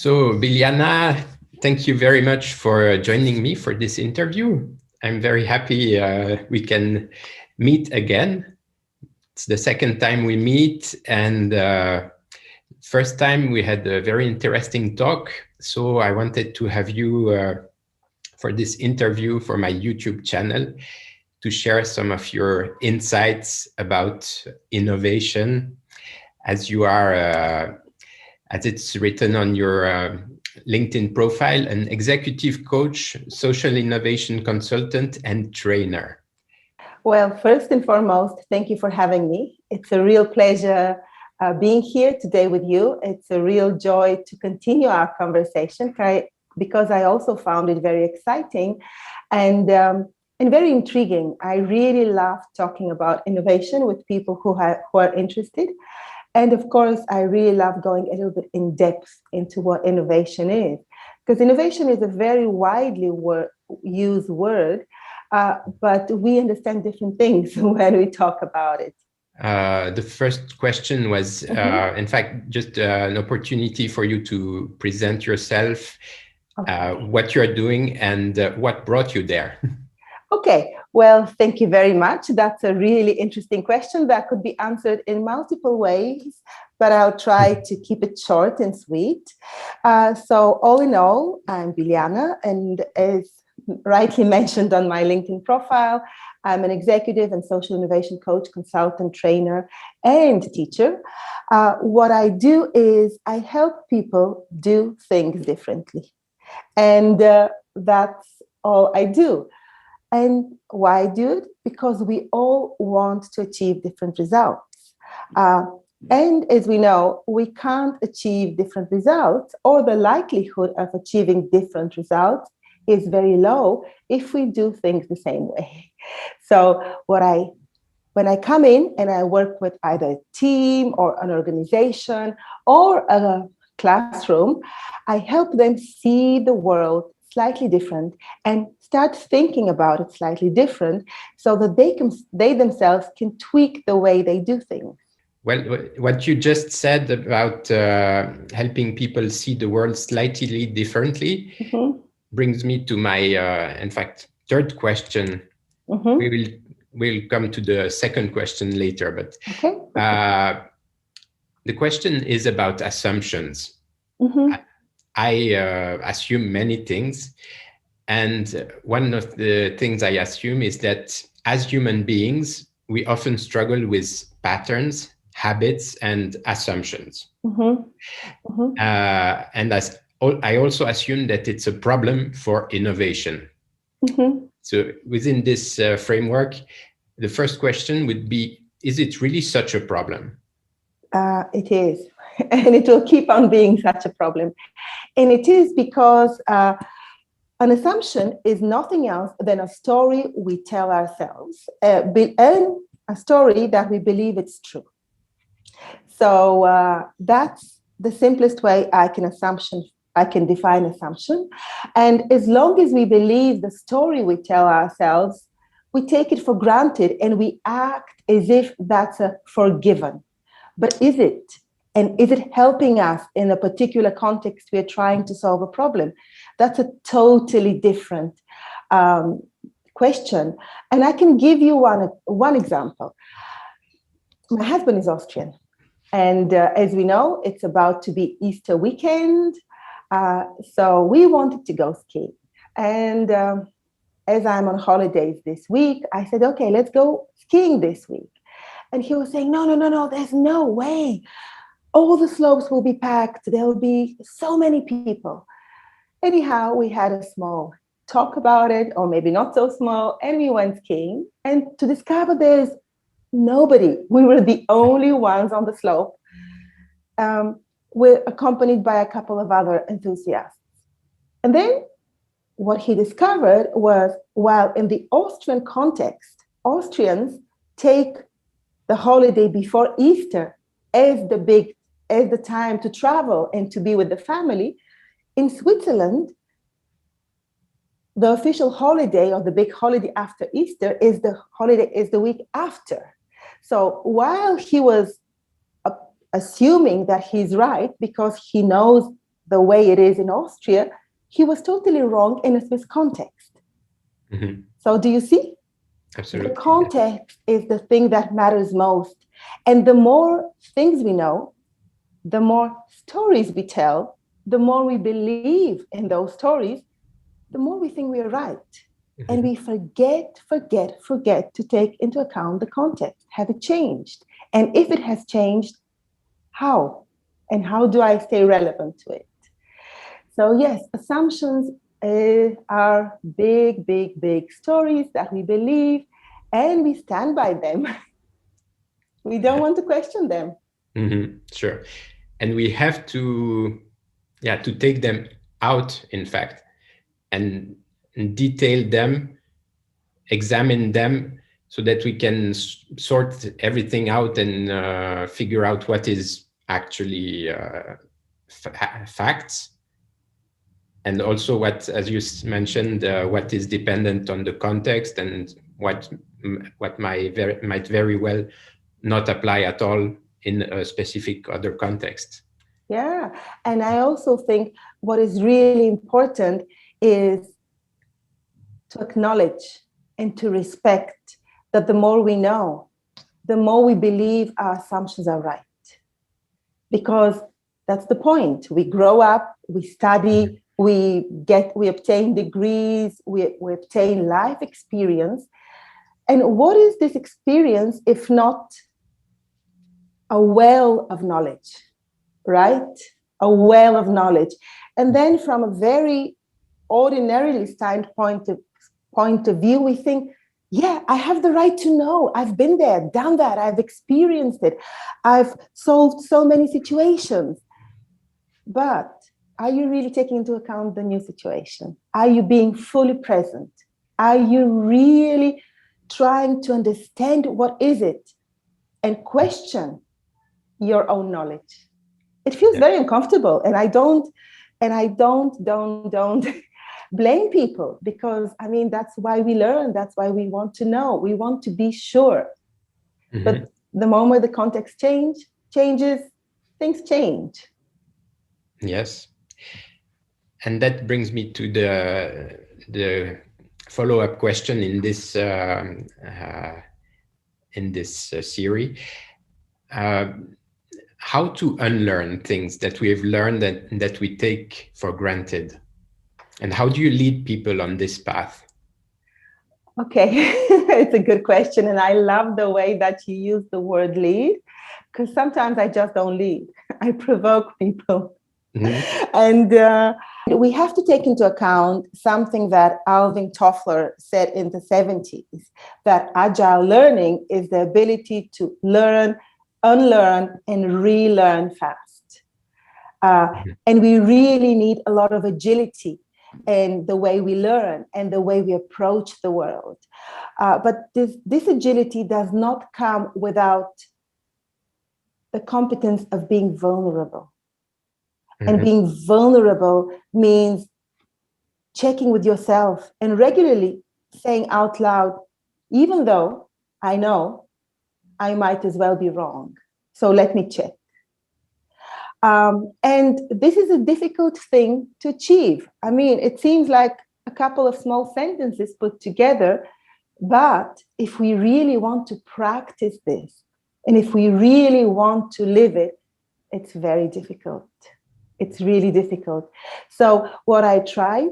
So, Biliana, thank you very much for joining me for this interview. I'm very happy we can meet again. It's the second time we meet, and first time we had a very interesting talk. So I wanted to have you for this interview for my YouTube channel to share some of your insights about innovation, as you are, as it's written on your LinkedIn profile, an executive coach, social innovation consultant, and trainer. Well, first and foremost, thank you for having me. It's a real pleasure being here today with you. It's a real joy to continue our conversation because I also found it very exciting and very intriguing. I really love talking about innovation with people who are interested. And of course, I really love going a little bit in depth into what innovation is, because innovation is a very widely used word, but we understand different things when we talk about it. The first question was, in fact, just an opportunity for you to present yourself, what you're doing, and what brought you there. Okay, well, thank you very much. That's a really interesting question that could be answered in multiple ways, but I'll try to keep it short and sweet. So all in all, I'm Biliana, and as rightly mentioned on my LinkedIn profile, I'm an executive and social innovation coach, consultant, trainer, and teacher. What I do is I help people do things differently. And that's all I do. And why do it? Because we all want to achieve different results. And as we know, we can't achieve different results, or the likelihood of achieving different results is very low if we do things the same way. So when I come in and I work with either a team or an organization or a classroom, I help them see the world slightly different and start thinking about it slightly different so that they themselves can tweak the way they do things. Well, what you just said about helping people see the world slightly differently brings me to my, in fact, third question. We'll come to the second question later, but the question is about assumptions. I assume many things. And one of the things I assume is that as human beings, we often struggle with patterns, habits, and assumptions. And I also assume that it's a problem for innovation. So within this framework, the first question would be, is it really such a problem? It is, and it will keep on being such a problem. And it is because an assumption is nothing else than a story we tell ourselves, and a story that we believe it's true. So that's the simplest way I can define assumption. And as long as we believe the story we tell ourselves, we take it for granted and we act as if that's a forgiven. But is it? And is it helping us in a particular context we're trying to solve a problem? That's a totally different question. And I can give you one example. My husband is Austrian. And as we know, it's about to be Easter weekend. So we wanted to go skiing. And as I'm on holidays this week, I said, okay, let's go skiing this week. And he was saying, no, there's no way. All the slopes will be packed. There will be so many people. Anyhow, we had a small talk about it, or maybe not so small, and we went skiing. And to discover there's nobody. We were the only ones on the slope. We're accompanied by a couple of other enthusiasts. And then what he discovered was, while in the Austrian context, Austrians take the holiday before Easter as the time to travel and to be with the family, in Switzerland, the official holiday, or the big holiday after Easter, is the week after. So while he was assuming that he's right because he knows the way it is in Austria, he was totally wrong in a Swiss context. Mm-hmm. So do you see? Absolutely. The context is the thing that matters most. And the more things we know, the more stories we tell, the more we believe in those stories, the more we think we are right. Mm-hmm. And we forget to take into account the context. Have it changed? And if it has changed, how? And how do I stay relevant to it? So yes, assumptions are big stories that we believe, and we stand by them. We don't want to question them. Mm-hmm. Sure. And we have to take them out, in fact, and detail them, examine them, so that we can sort everything out and figure out what is actually facts, and also what, as you mentioned, what is dependent on the context, and what might very well not apply at all in a specific other context. Yeah, and I also think what is really important is to acknowledge and to respect that the more we know, the more we believe our assumptions are right. Because that's the point. We grow up, we study, we obtain degrees, we obtain life experience. And what is this experience if not a well of knowledge, right? A well of knowledge. And then from a very ordinarily standpoint of view, we think, yeah, I have the right to know. I've been there, done that. I've experienced it. I've solved so many situations. But are you really taking into account the new situation? Are you being fully present? Are you really trying to understand what is it and question your own knowledge? It feels very uncomfortable, and I don't blame people, because I mean, that's why we learn. That's why we want to know. We want to be sure. Mm-hmm. But the moment the context changes, things change. Yes. And that brings me to the follow-up question in this series. How to unlearn things that we have learned that we take for granted? And how do you lead people on this path? Okay, it's a good question. And I love the way that you use the word lead, because sometimes I just don't lead. I provoke people. Mm-hmm. And we have to take into account something that Alvin Toffler said in the 70s, that agile learning is the ability to learn, unlearn, and relearn fast. And we really need a lot of agility in the way we learn and the way we approach the world. But this agility does not come without the competence of being vulnerable. Mm-hmm. And being vulnerable means checking with yourself and regularly saying out loud, even though I know I might as well be wrong, so let me check. And this is a difficult thing to achieve. I mean, it seems like a couple of small sentences put together, but if we really want to practice this, and if we really want to live it, it's very difficult. It's really difficult. So what I try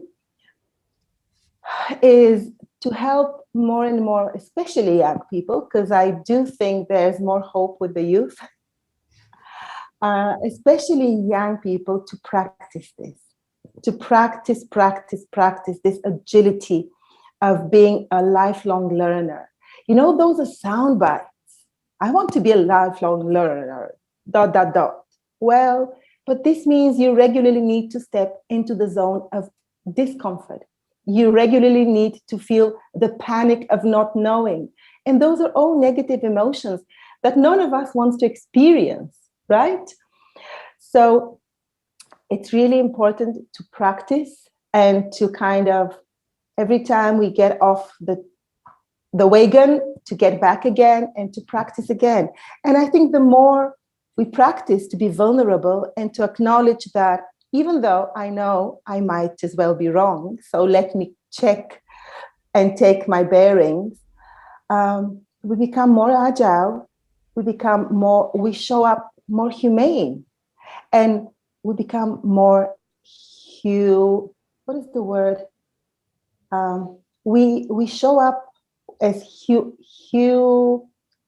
is to help more and more, especially young people, because I do think there's more hope with the youth, especially young people, to practice this, to practice this agility of being a lifelong learner. You know, those are sound bites. I want to be a lifelong learner, ... Well, but this means you regularly need to step into the zone of discomfort. You regularly need to feel the panic of not knowing. And those are all negative emotions that none of us wants to experience, right? So it's really important to practice and to kind of, every time we get off the wagon, to get back again and to practice again. And I think the more we practice to be vulnerable and to acknowledge that, even though I know I might as well be wrong, so let me check and take my bearings, we become more agile, we show up more humane, and we become more what is the word? We show up as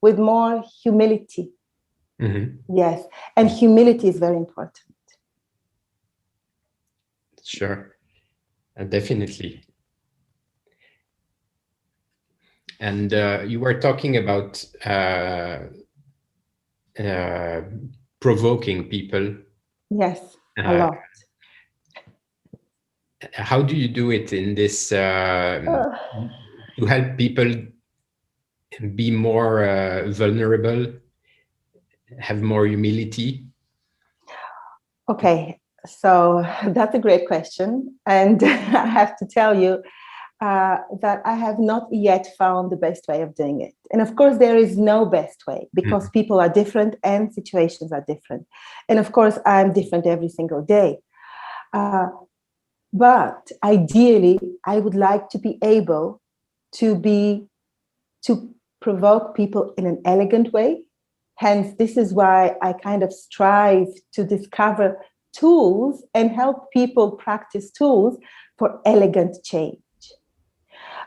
with more humility. Mm-hmm. Yes, and humility is very important. Sure, definitely. And you were talking about provoking people. Yes, a lot. How do you do it in this to help people be more vulnerable, have more humility? Okay, so that's a great question. And I have to tell you that I have not yet found the best way of doing it. And of course, there is no best way because people are different and situations are different. And of course, I'm different every single day. But ideally, I would like to be able to provoke people in an elegant way. Hence, this is why I kind of strive to discover tools and help people practice tools for elegant change.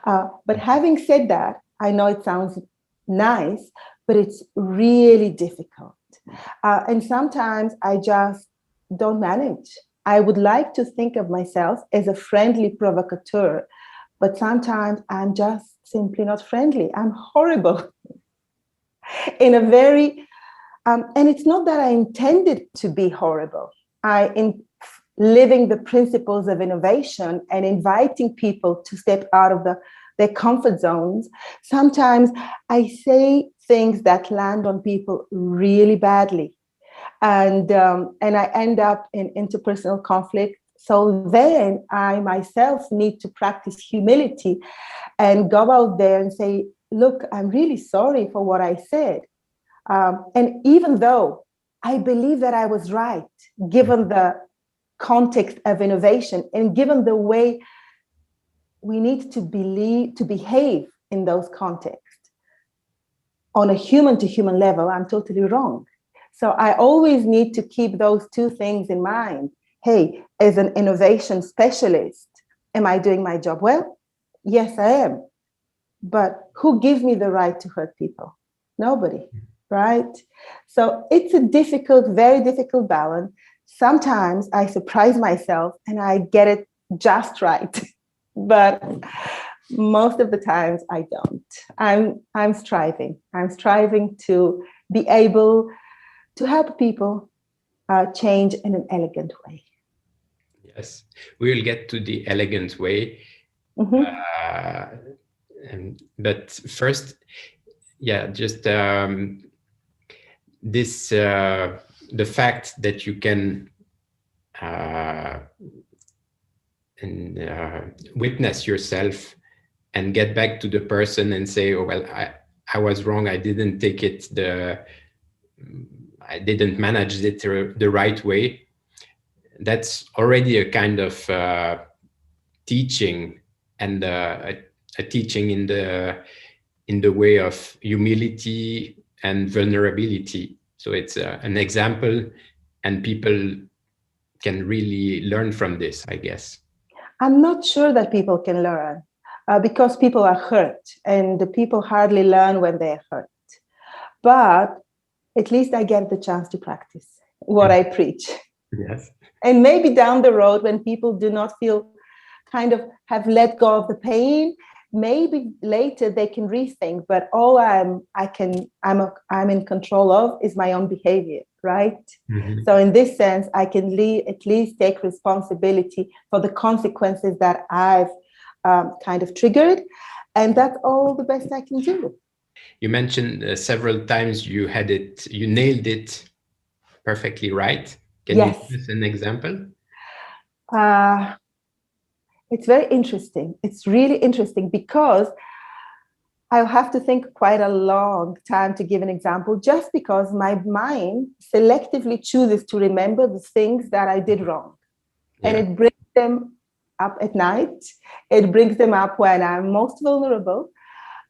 But having said that, I know it sounds nice, but it's really difficult. And sometimes I just don't manage. I would like to think of myself as a friendly provocateur, but sometimes I'm just simply not friendly. I'm horrible in a very, and it's not that I intended to be horrible. In living the principles of innovation and inviting people to step out of their comfort zones, sometimes I say things that land on people really badly. And I end up in interpersonal conflict. So then I myself need to practice humility and go out there and say, look, I'm really sorry for what I said. And even though I believe that I was right, given the context of innovation and given the way we need to behave in those contexts, on a human to human level, I'm totally wrong. So I always need to keep those two things in mind. Hey, as an innovation specialist, am I doing my job well? Yes, I am. But who gives me the right to hurt people? Nobody, right? So it's a difficult, very difficult balance. Sometimes I surprise myself and I get it just right. But most of the times I don't. I'm striving. I'm striving to be able to help people change in an elegant way. Yes, we will get to the elegant way. But first, yeah, just this the fact that you can witness yourself and get back to the person and say, oh, well, I was wrong. I didn't take it I didn't manage it the right way. That's already a kind of teaching, and a teaching in the way of humility and vulnerability. So it's an example, and people can really learn from this, I guess. I'm not sure that people can learn because people are hurt, and the people hardly learn when they're hurt. But at least I get the chance to practice what I preach. Yes. And maybe down the road, when people do not feel kind of have let go of the pain, maybe later they can rethink. But all I'm in control of is my own behavior, right? Mm-hmm. So in this sense, I can at least take responsibility for the consequences that I've kind of triggered, and that's all the best I can do. You mentioned several times you nailed it perfectly right. Can you give us an example? It's very interesting. It's really interesting because I'll have to think quite a long time to give an example, just because my mind selectively chooses to remember the things that I did wrong. and Yeah. it brings them up at night. It brings them up when I'm most vulnerable.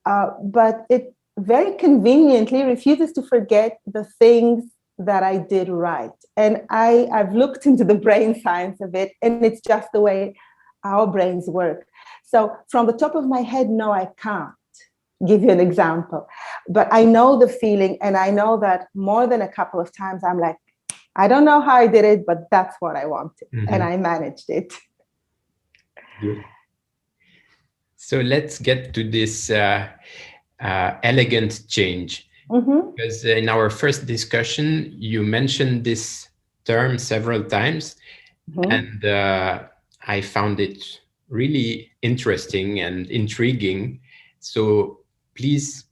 But it very conveniently refuses to forget the things that I did right. And I've looked into the brain science of it, and it's just the way our brains work. So from the top of my head, no, I can't give you an example. But I know the feeling, and I know that more than a couple of times I'm like, I don't know how I did it, but that's what I wanted. And I managed it. Good. So let's get to this elegant change. Because in our first discussion, you mentioned this term several times, and I found it really interesting and intriguing. So please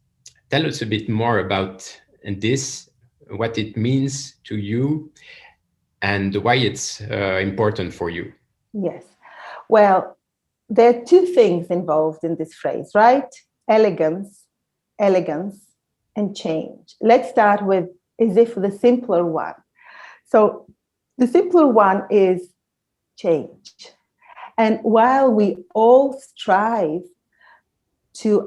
tell us a bit more about this, what it means to you, and why it's important for you. Yes. Well, there are two things involved in this phrase, right? Elegance, and change. Let's start with as if the simpler one. So the simpler one is change. And while we all strive to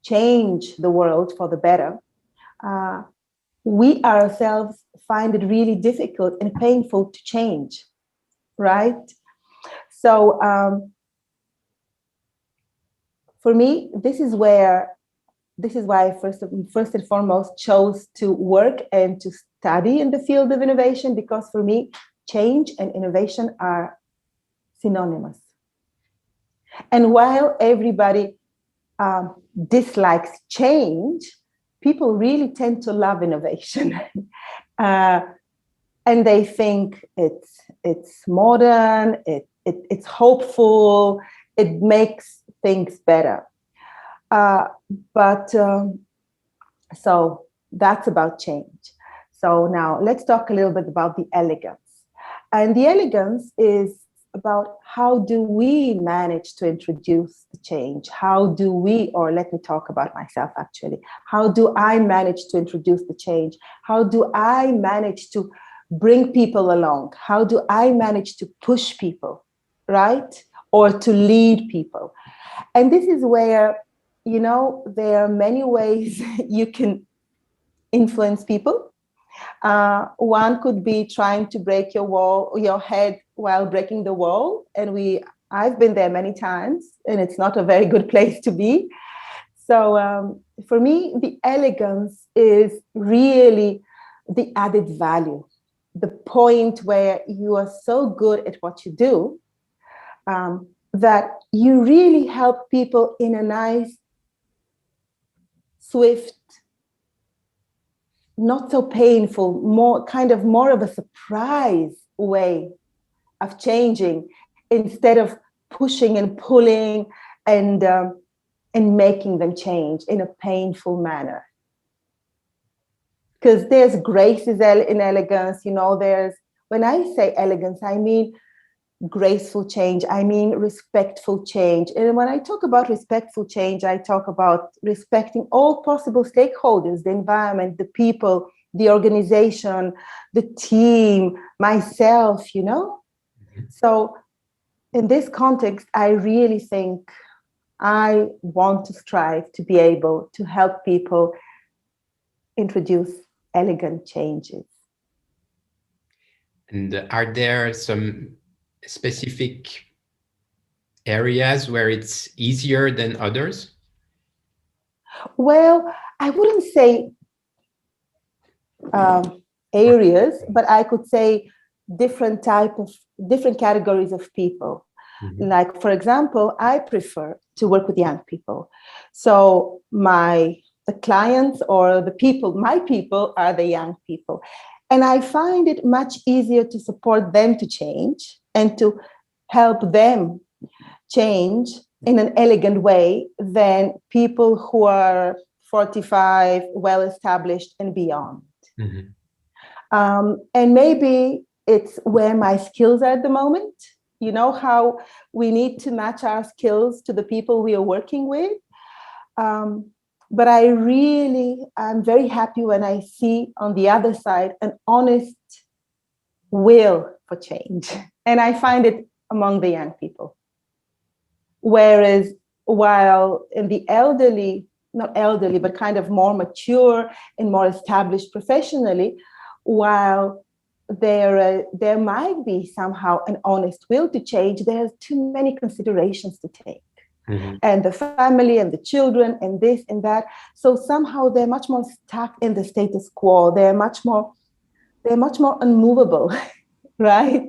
change the world for the better, we ourselves find it really difficult and painful to change, right? So for me, this is why I first and foremost chose to work and to study in the field of innovation, because for me, change and innovation are synonymous. And while everybody dislikes change, people really tend to love innovation. And they think it's modern, it's hopeful, it makes things better. So that's about change. So now let's talk a little bit about the elegance. And the elegance is about how do we manage to introduce the change? How do we, or let me talk about myself actually, how do I manage to introduce the change? How do I manage to bring people along? How do I manage to push people, right? Or to lead people? And this is where, there are many ways you can influence people. One could be trying to break your head while breaking the wall. And I've been there many times, and it's not a very good place to be. So for me, the elegance is really the added value, the point where you are so good at what you do that you really help people in a nice, swift, not so painful, more of a surprise way of changing, instead of pushing and pulling and making them change in a painful manner. Because there's grace in elegance, when I say elegance, I mean graceful change, I mean respectful change. And when I talk about respectful change, I talk about respecting all possible stakeholders, the environment, the people, the organization, the team, myself, So in this context, I really think I want to strive to be able to help people introduce elegant changes. And are there some specific areas where it's easier than others? Well, I wouldn't say areas, but I could say different categories of people. Like, for example, I prefer to work with young people. So the clients or my people are the young people. And I find it much easier to support them to change and to help them change in an elegant way than people who are 45, well-established and beyond. And maybe it's where my skills are at the moment. You know how we need to match our skills to the people we are working with. But I'm very happy when I see on the other side an honest will for change. And I find it among the young people. Whereas while in the elderly, not elderly, but kind of more mature and more established professionally, while there might be somehow an honest will to change, there's too many considerations to take. Mm-hmm. And the family and the children and this and that. So somehow they're much more stuck in the status quo. They're much more unmovable, right?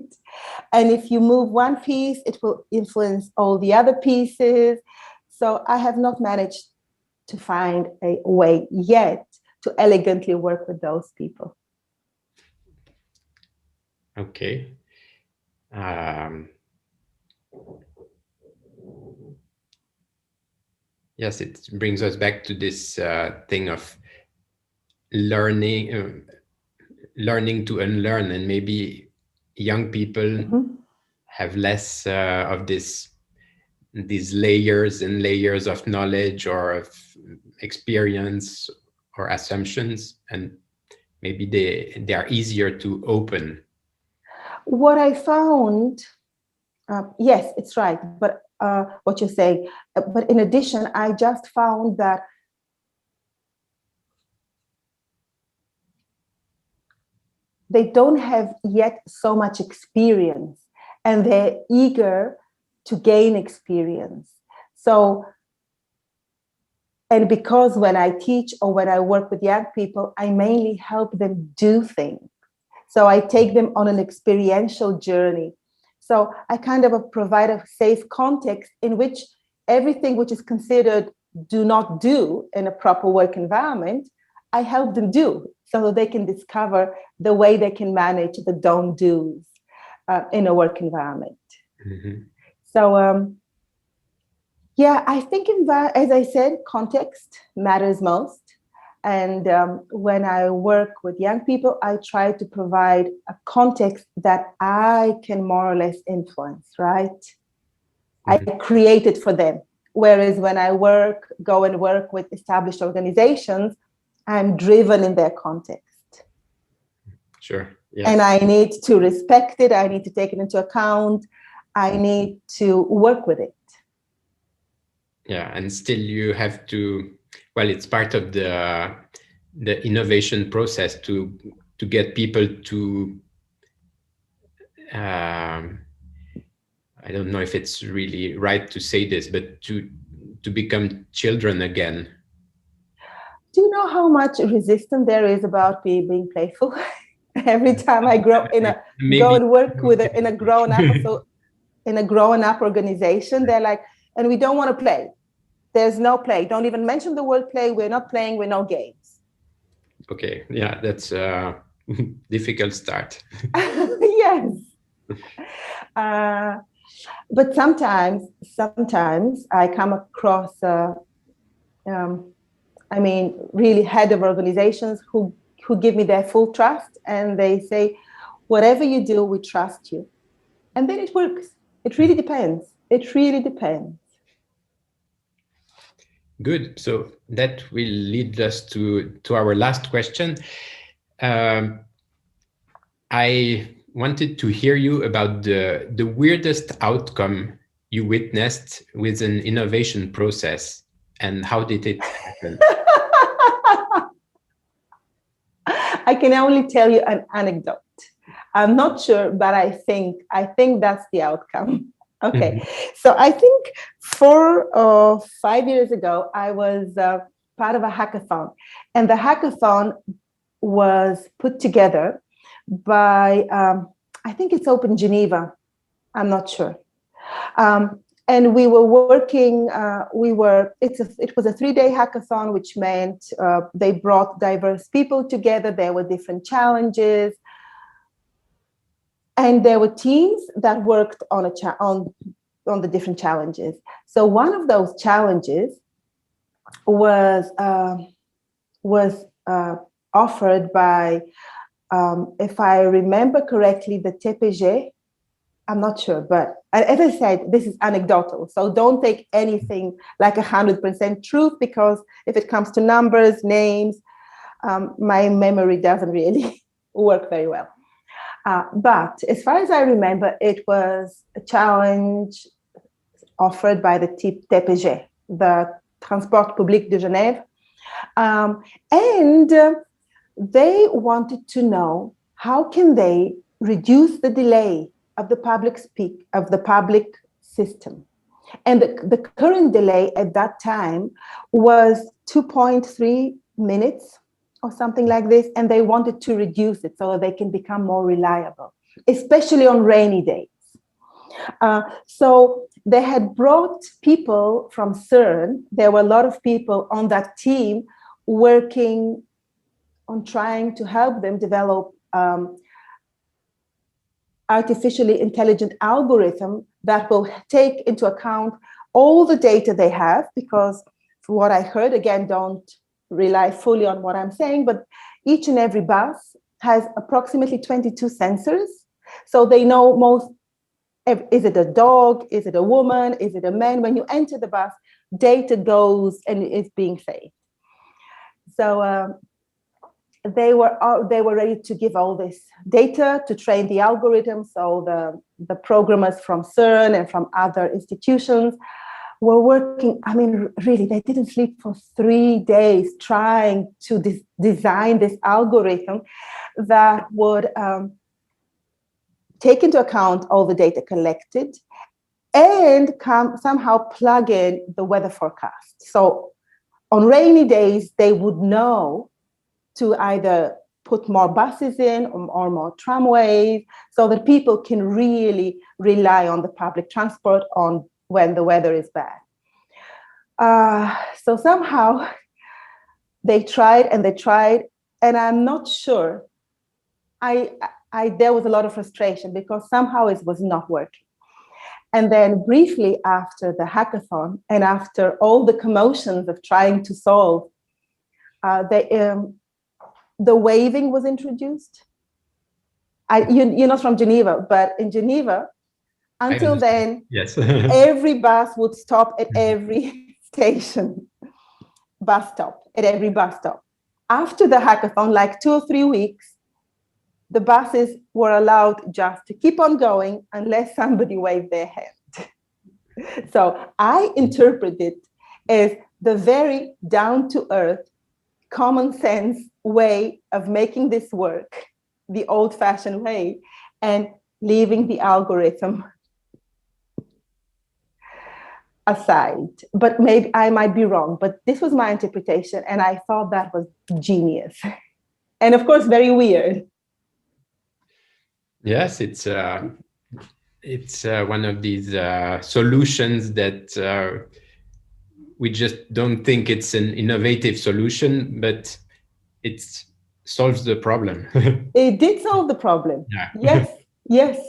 And if you move one piece, it will influence all the other pieces. So I have not managed to find a way yet to elegantly work with those people. Okay. Yes, it brings us back to this thing of learning to unlearn, and maybe young people mm-hmm. have less of these layers and layers of knowledge or of experience or assumptions, and maybe they are easier to open. What I found, yes, it's right, but what you're saying, but in addition, I just found that they don't have yet so much experience, and they're eager to gain experience. So, and because when I teach or when I work with young people, I mainly help them do things. So I take them on an experiential journey. So I kind of provide a safe context in which everything which is considered do not do in a proper work environment, I help them do, so that they can discover the way they can manage the don't do's in a work environment. Mm-hmm. So, yeah, I think, as I said, context matters most. And when I work with young people, I try to provide a context that I can more or less influence, right? Mm-hmm. I create it for them. Whereas when I go and work with established organizations, I'm driven in their context. Sure. Yes. And I need to respect it. I need to take it into account. I need to work with it. Yeah, and still you have to, well, it's part of the innovation process to get people to, I don't know if it's really right to say this, but to become children again. Do you know how much resistance there is about being playful? Every time I go and work in a grown up organization, they're like, and we don't want to play. There's no play. Don't even mention the word play. We're not playing. We're no games. Okay. Yeah, that's a difficult start. Yes. But sometimes I come across, really head of organizations who give me their full trust, and they say, whatever you do, we trust you. And then it works. It really depends. Good. So that will lead us to our last question. I wanted to hear you about the weirdest outcome you witnessed with an innovation process, and how did it happen? I can only tell you an anecdote. I'm not sure, but I think that's the outcome. Okay. Mm-hmm. So I think 4 or 5 years ago, I was part of a hackathon, and the hackathon was put together by, I think it's Open Geneva. I'm not sure. And we were working, it was a 3-day hackathon, which meant they brought diverse people together. There were different challenges. And there were teams that worked on the different challenges. So one of those challenges was offered by, if I remember correctly, the TPG. I'm not sure, but as I said, this is anecdotal. So don't take anything like 100% truth, because if it comes to numbers, names, my memory doesn't really work very well. But as far as I remember, it was a challenge offered by the TPG, the Transport Public de Genève. And they wanted to know how can they reduce the delay of the public system. And the current delay at that time was 2.3 minutes or something like this, and they wanted to reduce it so that they can become more reliable, especially on rainy days. So they had brought people from CERN. There were a lot of people on that team working on trying to help them develop artificially intelligent algorithm that will take into account all the data they have, because from what I heard, again, don't rely fully on what I'm saying, but each and every bus has approximately 22 sensors. So they know most, is it a dog, is it a woman, is it a man? When you enter the bus, data goes and is being saved. So they were ready to give all this data to train the algorithm. So the programmers from CERN and from other institutions were working. I mean, really, they didn't sleep for 3 days trying to design this algorithm that would take into account all the data collected and somehow plug in the weather forecast. So on rainy days, they would know to either put more buses in or more tramways so that people can really rely on the public transport on when the weather is bad. So somehow they tried, and I'm not sure. There was a lot of frustration because somehow it was not working. And then briefly after the hackathon and after all the commotions of trying to solve, the waving was introduced. You're not from Geneva, but in Geneva, until then, yes. every bus would stop at every station, at every bus stop. After the hackathon, like 2 or 3 weeks, the buses were allowed just to keep on going unless somebody waved their hand. So I interpret it as the very down-to-earth, common sense way of making this work, the old-fashioned way, and leaving the algorithm aside. But maybe I might be wrong, but this was my interpretation, and I thought that was genius. And of course, very weird. Yes, it's one of these solutions that we just don't think it's an innovative solution, but it solves the problem. It did solve the problem. Yeah. Yes.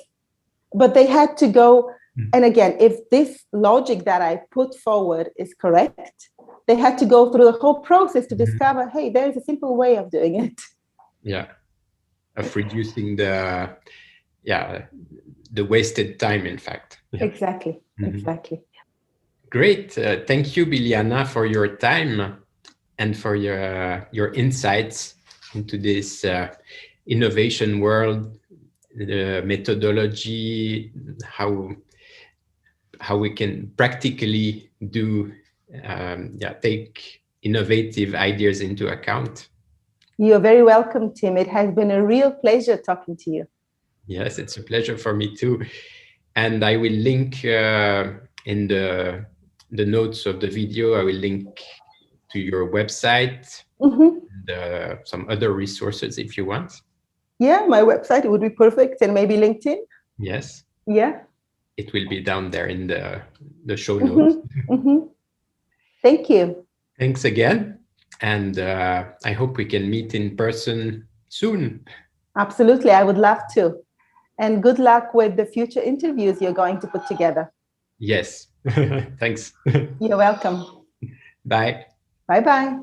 But they had to go, and again, if this logic that I put forward is correct, they had to go through the whole process to discover, hey, there is a simple way of doing it. Yeah, of reducing the wasted time, in fact. Yeah. Exactly. Great. Thank you, Biliana, for your time and for your insights into this innovation world, the methodology, how we can practically take innovative ideas into account. You're very welcome, Tim. It has been a real pleasure talking to you. Yes, it's a pleasure for me too. And I will link in the notes of the video, I will link to your website and some other resources if you want. Yeah, my website would be perfect, and maybe LinkedIn. Yes. Yeah. It will be down there in the show notes. Thank you. Thanks again. And I hope we can meet in person soon. Absolutely. I would love to. And good luck with the future interviews you're going to put together. Yes. Thanks. You're welcome. Bye. Bye-bye.